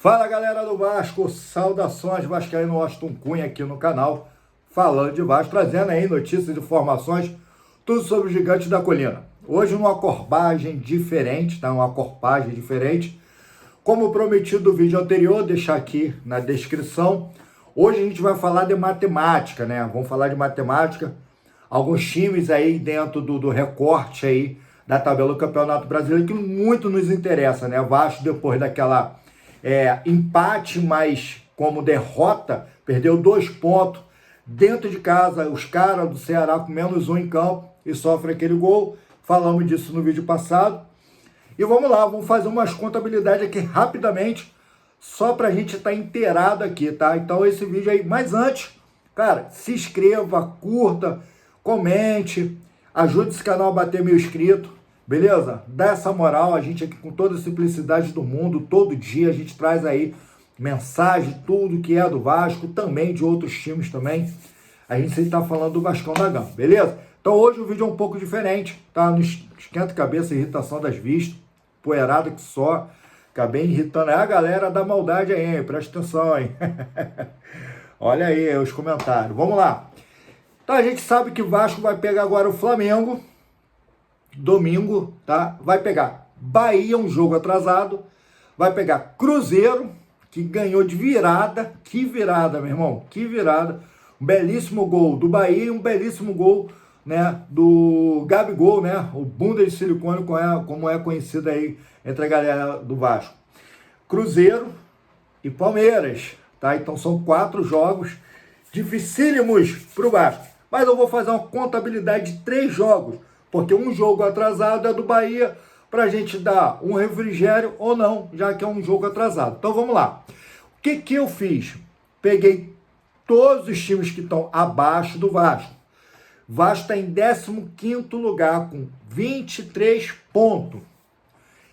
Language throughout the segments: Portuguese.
Fala galera do Vasco, saudações vascaíno, Washington Cunha aqui no canal, falando de Vasco, trazendo aí notícias e informações, tudo sobre o Gigante da Colina. Hoje uma corpagem diferente, tá? Uma corpagem diferente. Como prometido no vídeo anterior, deixar aqui na descrição, hoje a gente vai falar de matemática, né? Vamos falar de matemática, alguns times aí dentro do recorte aí da tabela do Campeonato Brasileiro que muito nos interessa, né? Vasco depois daquela empate, mas como derrota, perdeu 2 pontos dentro de casa, os caras do Ceará com -1 em campo e sofre aquele gol. Falamos disso no vídeo passado. E vamos lá, vamos fazer umas contabilidades aqui rapidamente, só pra gente estar inteirado aqui, tá? Então esse vídeo aí, mas antes, cara, se inscreva, curta, comente, ajude esse canal a bater 1000 inscritos. Beleza? Dá essa moral, a gente aqui com toda a simplicidade do mundo, todo dia a gente traz aí mensagem, tudo que é do Vasco, também de outros times também. A gente sempre tá falando do Vascão da Gama, beleza? Então hoje o vídeo é um pouco diferente, tá? No esquenta-cabeça, irritação das vistas, poeirada que só, acabei irritando. É a galera da maldade aí, hein? Presta atenção, hein? Olha aí os comentários, vamos lá. Então a gente sabe que o Vasco vai pegar agora o Flamengo, domingo, tá? Vai pegar Bahia, um jogo atrasado. Vai pegar Cruzeiro, que ganhou de virada. Que virada, meu irmão, que virada. Um belíssimo gol do Bahia e um belíssimo gol, né, do Gabigol, né? O bunda de silicone, como é conhecido aí entre a galera do Vasco. Cruzeiro e Palmeiras, tá? Então são 4 jogos dificílimos pro Vasco. Mas eu vou fazer uma contabilidade de 3 jogos, porque um jogo atrasado é do Bahia, para a gente dar um refrigério ou não, já que é um jogo atrasado. Então vamos lá. O que eu fiz? Peguei todos os times que estão abaixo do Vasco. Vasco está em 15º lugar com 23 pontos.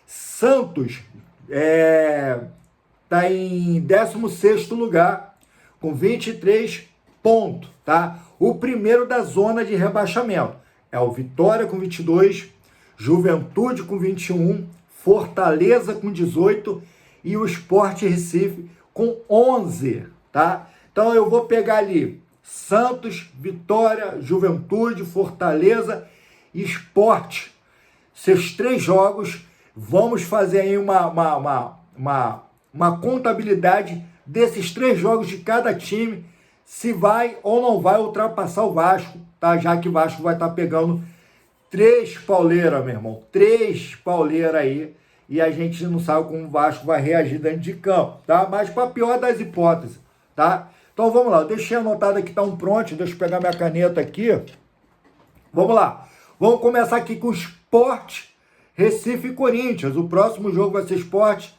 Santos está em 16º lugar com 23 pontos, tá? O primeiro da zona de rebaixamento é o Vitória com 22, Juventude com 21, Fortaleza com 18 e o Sport Recife com 11, tá? Então eu vou pegar ali Santos, Vitória, Juventude, Fortaleza e Sport. Seus 3 jogos, vamos fazer aí uma contabilidade desses 3 jogos de cada time, se vai ou não vai ultrapassar o Vasco, tá? Já que o Vasco vai estar pegando 3 pauleiras, meu irmão. 3 pauleiras aí. E a gente não sabe como o Vasco vai reagir dentro de campo, tá? Mas para a pior das hipóteses, tá? Então vamos lá. Eu deixei anotado aqui, tá um pronto. Deixa eu pegar minha caneta aqui. Vamos lá. Vamos começar aqui com Sport, Recife e Corinthians. O próximo jogo vai ser Sport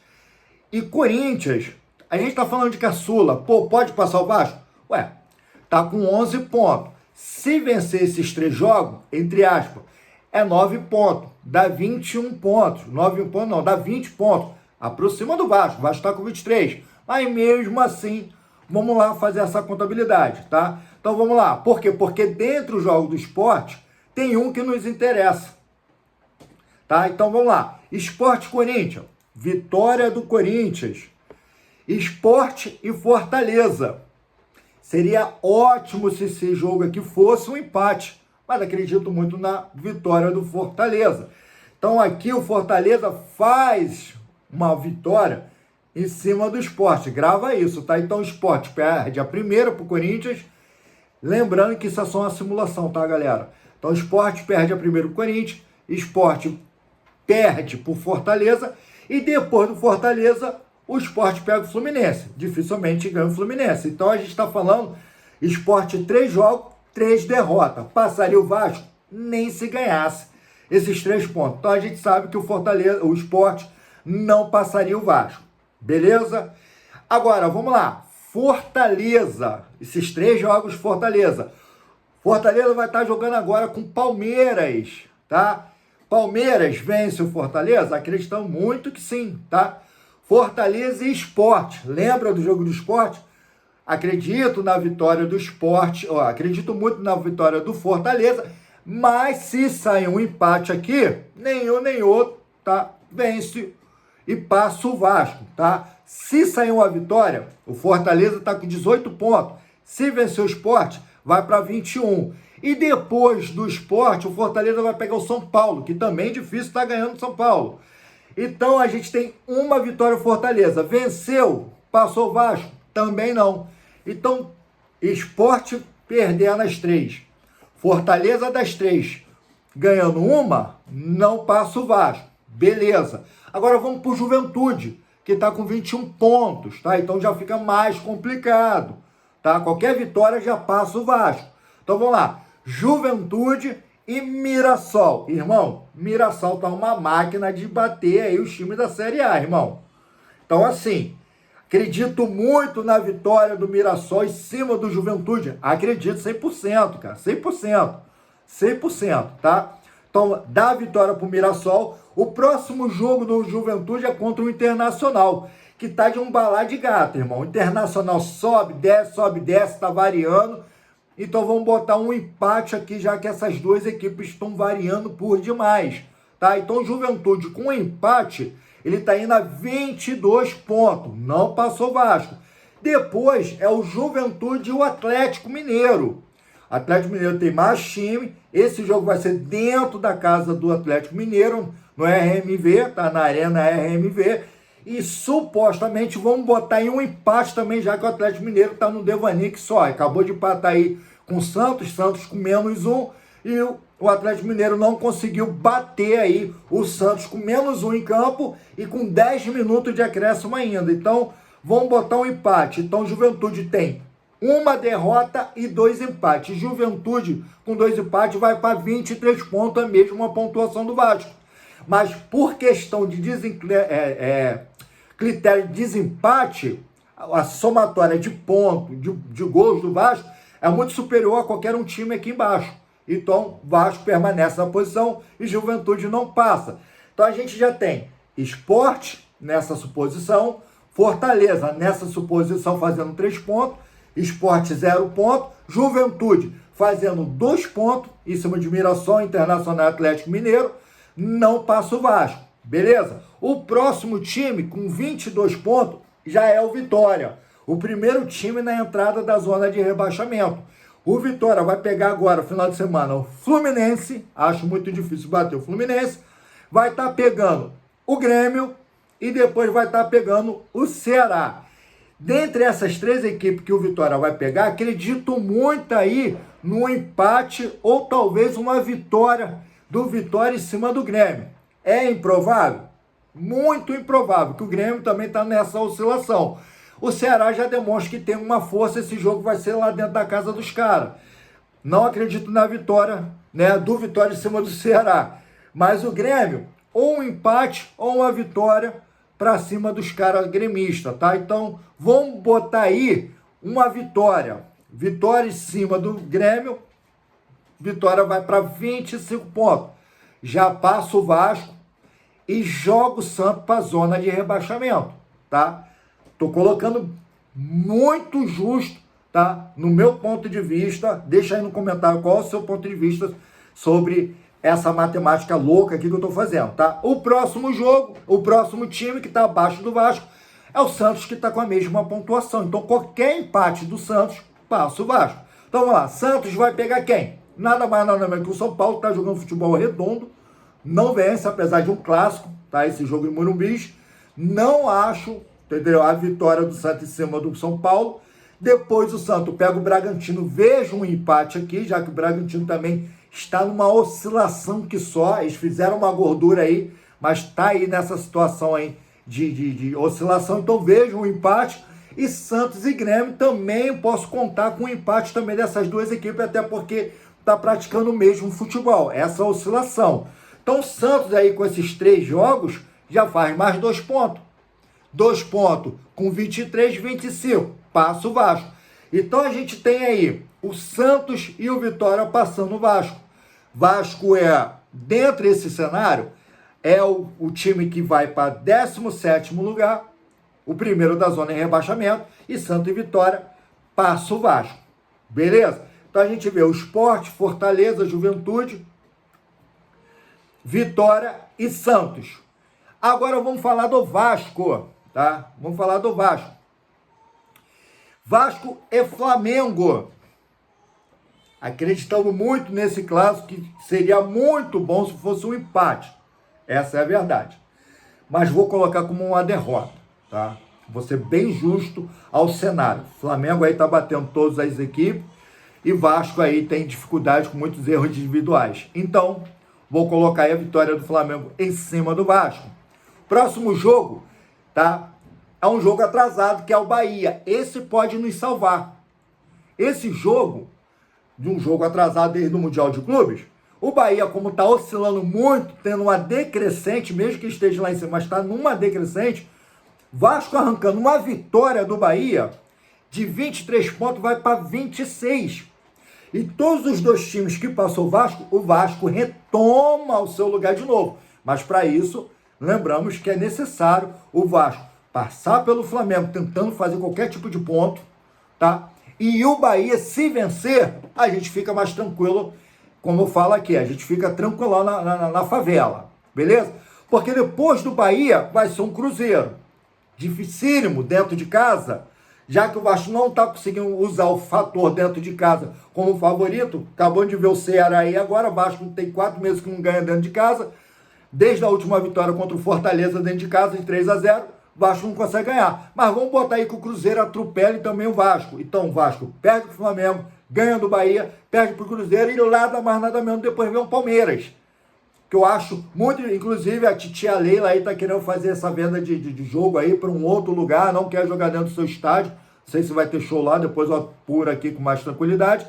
e Corinthians. A gente tá falando de caçula. Pô, pode passar o Vasco? Ué, tá com 11 pontos. Se vencer esses 3 jogos, entre aspas, é 9 pontos. Dá 21 pontos. 9 pontos não, dá 20 pontos. Aproxima do Vasco. O Vasco tá com 23. Mas mesmo assim, vamos lá fazer essa contabilidade, tá? Então vamos lá. Por quê? Porque dentro do jogo do Sport, tem um que nos interessa. Tá? Então vamos lá. Sport Corinthians. Vitória do Corinthians. Sport e Fortaleza. Seria ótimo se esse jogo aqui fosse um empate, mas acredito muito na vitória do Fortaleza. Então aqui o Fortaleza faz uma vitória em cima do Sport. Grava isso, tá? Então o Sport perde a primeira para o Corinthians. Lembrando que isso é só uma simulação, tá, galera? Então o Sport perde a primeira para o Corinthians, Sport perde para o Fortaleza e depois do Fortaleza o Sport pega o Fluminense. Dificilmente ganha o Fluminense. Então a gente está falando Sport 3 jogos, 3 derrotas. Passaria o Vasco? Nem se ganhasse esses 3 pontos. Então a gente sabe que o Sport não passaria o Vasco. Beleza? Agora, vamos lá. Fortaleza. Esses 3 jogos, Fortaleza. Fortaleza vai estar jogando agora com Palmeiras, tá? Palmeiras vence o Fortaleza? Acreditamos muito que sim, tá? Fortaleza e Sport. Lembra do jogo do Sport? Acredito na vitória do Sport, acredito muito na vitória do Fortaleza, mas se sair um empate aqui, nenhum nem outro, tá? Vence e passa o Vasco, tá? Se sair uma vitória, o Fortaleza está com 18 pontos. Se vencer o Sport, vai para 21. E depois do Sport, o Fortaleza vai pegar o São Paulo, que também é difícil estar ganhando o São Paulo. Então a gente tem uma vitória Fortaleza. Venceu, passou o Vasco? Também não. Então, Sport perdendo as 3. Fortaleza das 3 ganhando uma, não passa o Vasco. Beleza. Agora vamos para o Juventude, que está com 21 pontos, tá? Então já fica mais complicado, tá? Qualquer vitória já passa o Vasco. Então vamos lá. Juventude e Mirassol. Irmão, Mirassol tá uma máquina de bater aí os times da Série A, irmão. Então assim, acredito muito na vitória do Mirassol em cima do Juventude. Acredito 100%, cara. 100%. 100%, tá? Então, dá a vitória pro Mirassol. O próximo jogo do Juventude é contra o Internacional, que tá de um balá de gato, irmão. O Internacional sobe, desce, tá variando. Então, vamos botar um empate aqui, já que essas duas equipes estão variando por demais, tá? Então, Juventude com empate, ele tá indo a 22 pontos. Não passou o Vasco. Depois é o Juventude e o Atlético Mineiro. Atlético Mineiro tem mais time. Esse jogo vai ser dentro da casa do Atlético Mineiro, no RMV, tá? Na Arena RMV. E supostamente vamos botar em um empate também, já que o Atlético Mineiro tá no devaneio que só. Acabou de empatar aí com o Santos com -1. E o Atlético Mineiro não conseguiu bater aí o Santos com -1 em campo e com 10 minutos de acréscimo ainda. Então, vamos botar um empate. Então, Juventude tem uma derrota e 2 empates. Juventude, com 2 empates, vai para 23 pontos, a mesma pontuação do Vasco. Mas por questão de critério de desempate, a somatória de pontos, de gols do Vasco, é muito superior a qualquer um time aqui embaixo. Então, Vasco permanece na posição e Juventude não passa. Então, a gente já tem Sport nessa suposição, Fortaleza nessa suposição fazendo 3 pontos, Sport 0 ponto, Juventude fazendo 2 pontos em cima de Mirassol, Internacional e Atlético Mineiro, não passa o Vasco, beleza? O próximo time com 22 pontos já é o Vitória, o primeiro time na entrada da zona de rebaixamento. O Vitória vai pegar agora, final de semana, o Fluminense, acho muito difícil bater o Fluminense, vai estar pegando o Grêmio e depois vai estar pegando o Ceará. Dentre essas 3 equipes que o Vitória vai pegar, acredito muito aí no empate ou talvez uma vitória do Vitória em cima do Grêmio. É improvável? Muito improvável, que o Grêmio também está nessa oscilação. O Ceará já demonstra que tem uma força, esse jogo vai ser lá dentro da casa dos caras. Não acredito na vitória, né, do Vitória em cima do Ceará. Mas o Grêmio, ou um empate ou uma vitória para cima dos caras gremistas, tá? Então, vamos botar aí uma vitória. Vitória em cima do Grêmio, Vitória vai para 25 pontos. Já passa o Vasco e joga o Santos para a zona de rebaixamento, tá? Tô colocando muito justo, tá? No meu ponto de vista, deixa aí no comentário qual é o seu ponto de vista sobre essa matemática louca aqui que eu tô fazendo, tá? O próximo jogo, o próximo time que tá abaixo do Vasco é o Santos, que tá com a mesma pontuação. Então, qualquer empate do Santos, passa o Vasco. Então, vamos lá. Santos vai pegar quem? Nada mais, nada menos que o São Paulo, que tá jogando futebol redondo. Não vence, apesar de um clássico, tá? Esse jogo em Morumbi. Não acho, entendeu? A vitória do Santos em cima do São Paulo. Depois o Santos pega o Bragantino. Vejo um empate aqui, já que o Bragantino também está numa oscilação que só. Eles fizeram uma gordura aí, mas está aí nessa situação aí de oscilação. Então vejo um empate. E Santos e Grêmio também posso contar com um empate também dessas duas equipes, até porque está praticando o mesmo futebol, essa oscilação. Então Santos aí com esses 3 jogos já faz mais 2 pontos. 2 pontos com 23, 25. Passa o Vasco. Então a gente tem aí o Santos e o Vitória passando o Vasco. Vasco é, dentro desse cenário, é o time que vai para 17º lugar, o primeiro da zona de rebaixamento, e Santos e Vitória passa o Vasco. Beleza? Então a gente vê o Sport, Fortaleza, Juventude, Vitória e Santos. Agora vamos falar do Vasco, tá? Vamos falar do Vasco. Vasco e Flamengo. Acreditamos muito nesse clássico, que seria muito bom se fosse um empate. Essa é a verdade. Mas vou colocar como uma derrota, tá? Vou ser bem justo ao cenário. Flamengo aí tá batendo todas as equipes e Vasco aí tem dificuldade com muitos erros individuais. Então, vou colocar aí a vitória do Flamengo em cima do Vasco. Próximo jogo, tá? É um jogo atrasado, que é o Bahia. Esse pode nos salvar. Esse jogo, de um jogo atrasado desde o Mundial de Clubes, o Bahia, como está oscilando muito, tendo uma decrescente, mesmo que esteja lá em cima, mas está numa decrescente, Vasco arrancando uma vitória do Bahia, de 23 pontos vai para 26. E todos os dois times que passou o Vasco retoma o seu lugar de novo. Mas para isso, lembramos que é necessário o Vasco passar pelo Flamengo, tentando fazer qualquer tipo de ponto, tá? E o Bahia, se vencer, a gente fica mais tranquilo, como eu falo aqui, a gente fica tranquilão na favela, beleza? Porque depois do Bahia vai ser um Cruzeiro, dificílimo dentro de casa, já que o Vasco não está conseguindo usar o fator dentro de casa como favorito. Acabou de ver o Ceará aí agora, o Vasco tem 4 meses que não ganha dentro de casa, desde a última vitória contra o Fortaleza dentro de casa, de 3-0, o Vasco não consegue ganhar. Mas vamos botar aí que o Cruzeiro atropele também o Vasco. Então o Vasco perde pro Flamengo, ganha do Bahia, perde pro Cruzeiro e nada mais nada menos, depois vem o Palmeiras. Que eu acho muito, inclusive a titia Leila aí tá querendo fazer essa venda de jogo aí para um outro lugar, não quer jogar dentro do seu estádio. Não sei se vai ter show lá, depois eu apuro aqui com mais tranquilidade.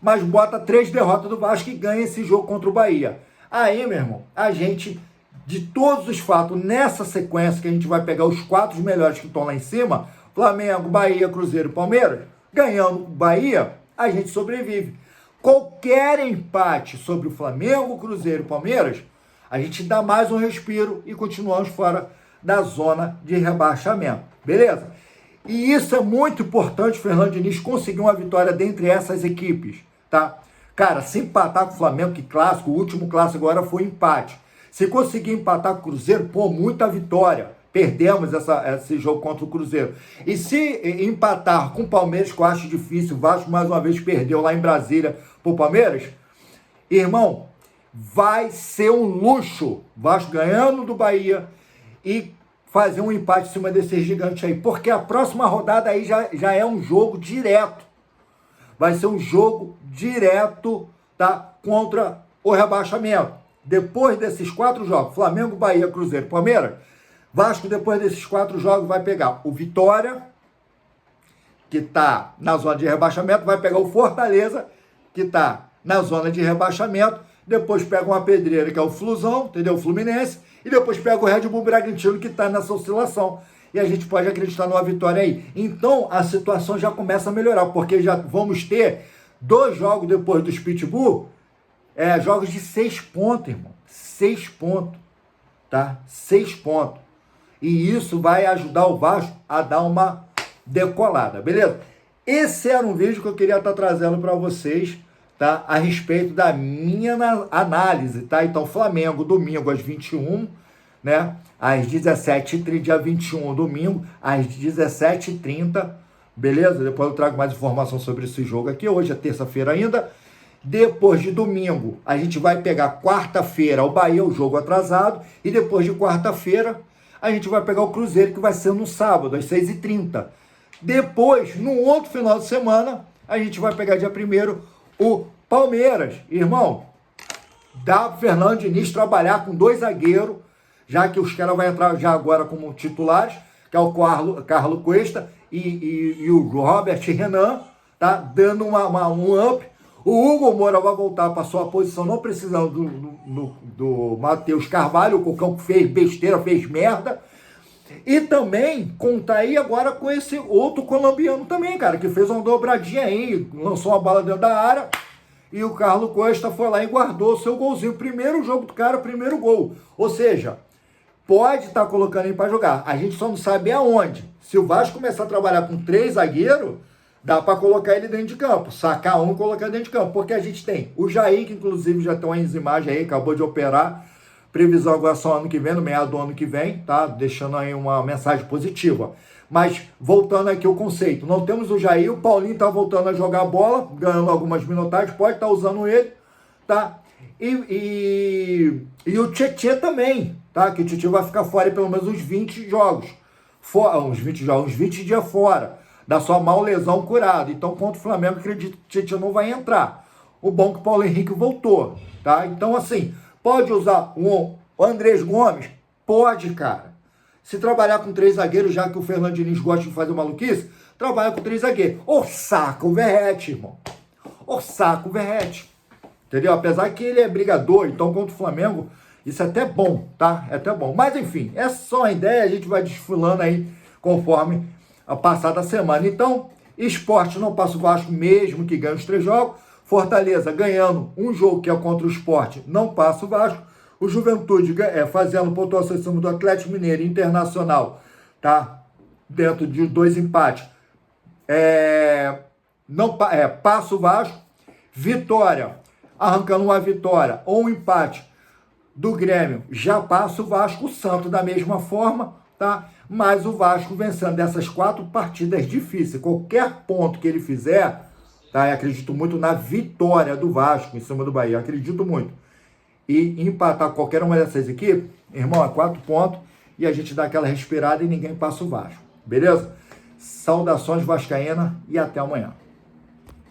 Mas bota 3 derrotas do Vasco e ganha esse jogo contra o Bahia. Aí, meu irmão, a gente, de todos os fatos, nessa sequência que a gente vai pegar os 4 melhores que estão lá em cima, Flamengo, Bahia, Cruzeiro e Palmeiras, ganhando o Bahia, a gente sobrevive. Qualquer empate sobre o Flamengo, Cruzeiro e Palmeiras, a gente dá mais um respiro e continuamos fora da zona de rebaixamento. Beleza? E isso é muito importante, o Fernando Diniz conseguir uma vitória dentre essas equipes, tá? Cara, se empatar com o Flamengo, que clássico, o último clássico agora foi empate. Se conseguir empatar com o Cruzeiro, pô, muita vitória. Perdemos esse jogo contra o Cruzeiro. E se empatar com o Palmeiras, que eu acho difícil, o Vasco mais uma vez perdeu lá em Brasília pro Palmeiras, irmão, vai ser um luxo. Vasco ganhando do Bahia e fazer um empate em cima desse gigante aí. Porque a próxima rodada aí já é um jogo direto. Vai ser um jogo direto, tá? Contra o rebaixamento. Depois desses 4 jogos, Flamengo, Bahia, Cruzeiro, Palmeiras, Vasco, depois desses 4 jogos, vai pegar o Vitória, que está na zona de rebaixamento, vai pegar o Fortaleza, que está na zona de rebaixamento, depois pega uma pedreira, que é o Flusão, entendeu? O Fluminense, e depois pega o Red Bull Bragantino, que está nessa oscilação. E a gente pode acreditar numa vitória aí. Então, a situação já começa a melhorar, porque já vamos ter 2 jogos depois dos Pitbull, jogos de 6 pontos, irmão. 6 pontos, tá? 6 pontos. E isso vai ajudar o Vasco a dar uma decolada, beleza? Esse era um vídeo que eu queria estar trazendo para vocês, tá? A respeito da minha análise, tá? Então, Flamengo, domingo às 21, né? Às 17h30, dia 21, domingo, às 17h30, beleza? Depois eu trago mais informação sobre esse jogo aqui. Hoje é terça-feira ainda. Depois de domingo, a gente vai pegar quarta-feira o Bahia, o jogo atrasado. E depois de quarta-feira, a gente vai pegar o Cruzeiro, que vai ser no sábado, às 6h30. Depois, no outro final de semana, a gente vai pegar dia 1º o Palmeiras. Irmão, dá para o Fernando Diniz trabalhar com 2 zagueiros, já que os caras vão entrar já agora como titulares, que é o Carlos Cuesta e o Robert Renan, tá? Dando um up. O Hugo Moura vai voltar para sua posição, não precisando do Matheus Carvalho, o Cocão que fez besteira, fez merda. E também contar aí agora com esse outro colombiano também, cara, que fez uma dobradinha aí, lançou uma bola dentro da área, e o Carlos Costa foi lá e guardou o seu golzinho. Primeiro jogo do cara, primeiro gol. Ou seja, pode estar colocando ele para jogar. A gente só não sabe aonde. Se o Vasco começar a trabalhar com 3 zagueiros, dá para colocar ele dentro de campo, sacar um e colocar dentro de campo, porque a gente tem o Jair, que inclusive já tem umas imagens aí, acabou de operar, Previsão agora só ano que vem, no meio do ano que vem, tá? Deixando aí uma mensagem positiva. Mas, voltando aqui ao conceito, não temos o Jair, o Paulinho tá voltando a jogar bola, ganhando algumas minutagens, pode estar usando ele, tá? E o Tietê também, tá? Que o Tietê vai ficar fora pelo menos uns 20 jogos. Uns 20 dias fora, da sua mal lesão curada. Então, contra o Flamengo, acredito que o Tietê não vai entrar. O bom é que o Paulo Henrique voltou, tá? Então, assim, pode usar o Andrés Gomes? Pode, cara. Se trabalhar com 3 zagueiros, já que o Fernando Diniz gosta de fazer maluquice, trabalha com 3 zagueiros. Ô saco o Verratti, irmão. Ô saco o Verratti. Entendeu? Apesar que ele é brigador, então contra o Flamengo, isso é até bom, tá? É até bom. Mas enfim, é só uma ideia, a gente vai desfilando aí conforme a passada semana. Então, Sport não passa o Vasco mesmo que ganhe os 3 jogos. Fortaleza ganhando um jogo que é contra o Sport, não passa o Vasco. O Juventude fazendo pontuação em cima do Atlético Mineiro Internacional, tá? Dentro de 2 empates. Passa o Vasco. Vitória, arrancando uma vitória ou um empate do Grêmio, já passa o Vasco. O Santos da mesma forma, tá? Mas o Vasco vencendo dessas 4 partidas difíceis. Qualquer ponto que ele fizer, tá? Eu acredito muito na vitória do Vasco em cima do Bahia. Acredito muito. E empatar qualquer uma dessas equipes, irmão, é 4 pontos e a gente dá aquela respirada e ninguém passa o Vasco. Beleza? Saudações vascaína e até amanhã.